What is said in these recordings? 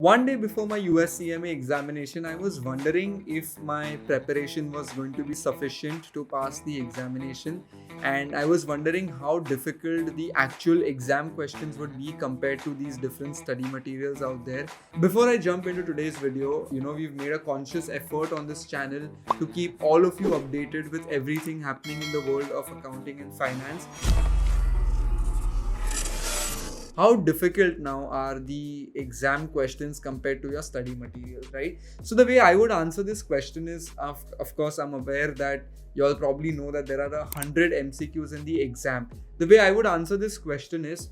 One day before my US CMA examination, I was wondering if my preparation was going to be sufficient to pass the examination, and I was wondering how difficult the actual exam questions would be compared to these different study materials out there. Before I jump into today's video, we've made a conscious effort on this channel to keep all of you updated with everything happening in the world of accounting and finance. How difficult now are the exam questions compared to your study material, right? So the way I would answer this question is, of course, I'm aware that you all probably know that there are 100 MCQs in the exam. The way I would answer this question is,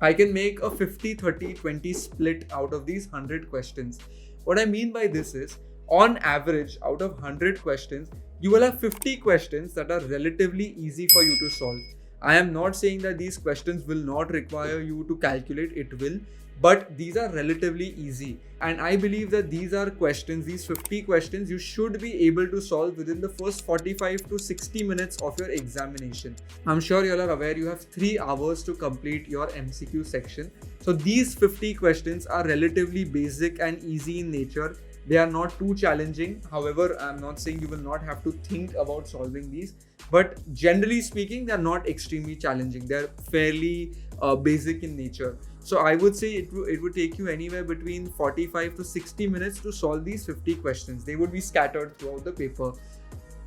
I can make a 50-30-20 split out of these 100 questions. What I mean by this is, on average, out of 100 questions, you will have 50 questions that are relatively easy for you to solve. I am not saying that these questions will not require you to calculate, it will, but these are relatively easy. And I believe that these are questions, these 50 questions, you should be able to solve within the first 45 to 60 minutes of your examination. I'm sure you all are aware you have 3 hours to complete your MCQ section. So these 50 questions are relatively basic and easy in nature. They are not too challenging. However, I'm not saying you will not have to think about solving these, but generally speaking, they're not extremely challenging. They're fairly basic in nature. So I would say it would take you anywhere between 45 to 60 minutes to solve these 50 questions. They would be scattered throughout the paper.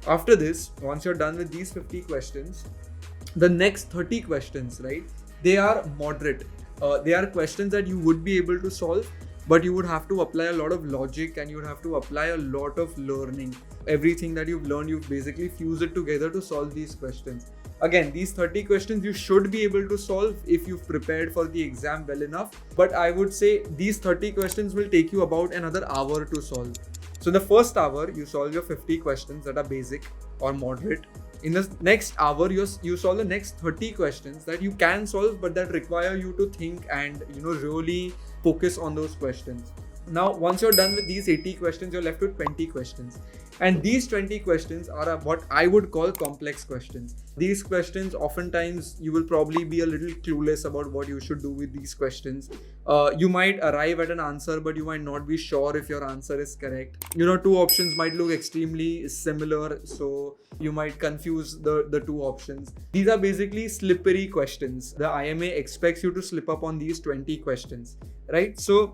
After this, once you're done with these 50 questions, the next 30 questions, right? They are moderate. They are questions that you would be able to solve, but you would have to apply a lot of logic and you would have to apply a lot of learning. Everything that you've learned, you've basically fused it together to solve these questions. Again, these 30 questions you should be able to solve if you've prepared for the exam well enough. But I would say these 30 questions will take you about another hour to solve. So in the first hour, you solve your 50 questions that are basic or moderate. In the next hour, you solve the next 30 questions that you can solve, but that require you to think and really focus on those questions. Now, once you're done with these 80 questions, you're left with 20 questions. And these 20 questions are what I would call complex questions. These questions, oftentimes, you will probably be a little clueless about what you should do with these questions. You might arrive at an answer, but you might not be sure if your answer is correct. Two options might look extremely similar, so you might confuse the two options. These are basically slippery questions. The IMA expects you to slip up on these 20 questions, right? So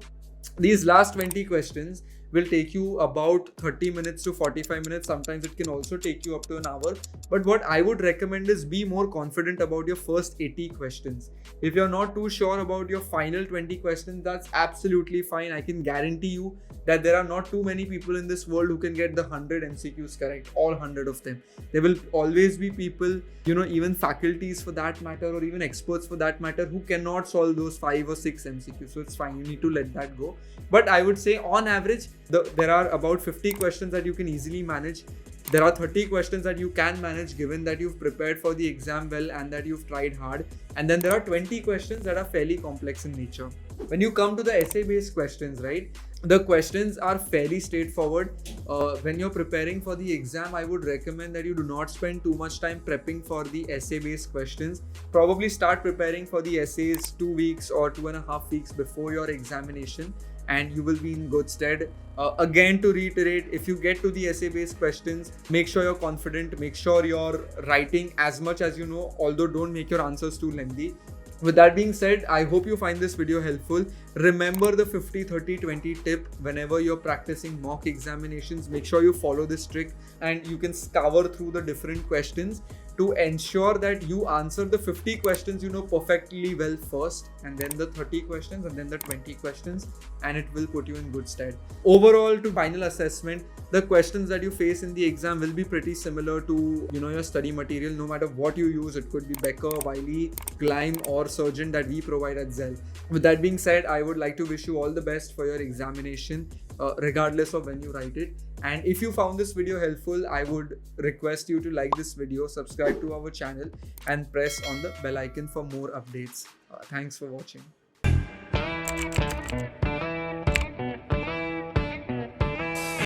these last 20 questions will take you about 30 minutes to 45 minutes. Sometimes it can also take you up to an hour. But what I would recommend is be more confident about your first 80 questions. If you're not too sure about your final 20 questions, that's absolutely fine. I can guarantee you that there are not too many people in this world who can get the 100 MCQs correct, all 100 of them. There will always be people, even faculties for that matter, or even experts for that matter, who cannot solve those 5 or 6 MCQs. So it's fine. You need to let that go. But I would say on average, there are about 50 questions that you can easily manage. There are 30 questions that you can manage given that you've prepared for the exam well and that you've tried hard. And then there are 20 questions that are fairly complex in nature. When you come to the essay-based questions, right? The questions are fairly straightforward. When you're preparing for the exam, I would recommend that you do not spend too much time prepping for the essay-based questions. Probably start preparing for the essays 2 weeks or 2.5 weeks before your examination, and you will be in good stead. Again, to reiterate, if you get to the essay-based questions, make sure you're confident, make sure you're writing as much as you know, although don't make your answers too lengthy. With that being said, I hope you find this video helpful. Remember the 50-30-20 tip whenever you're practicing mock examinations. Make sure you follow this trick and you can scour through the different questions to ensure that you answer the 50 questions perfectly well first, and then the 30 questions, and then the 20 questions, and it will put you in good stead. Overall, to final assessment, the questions that you face in the exam will be pretty similar to your study material, no matter what you use. It could be Becker, Wiley, Climb, or Surgeon that we provide at Zell. With that being said, I would like to wish you all the best for your examination, regardless of when you write it. And if you found this video helpful, I would request you to like this video, subscribe to our channel, and press on the bell icon for more updates. Thanks for watching.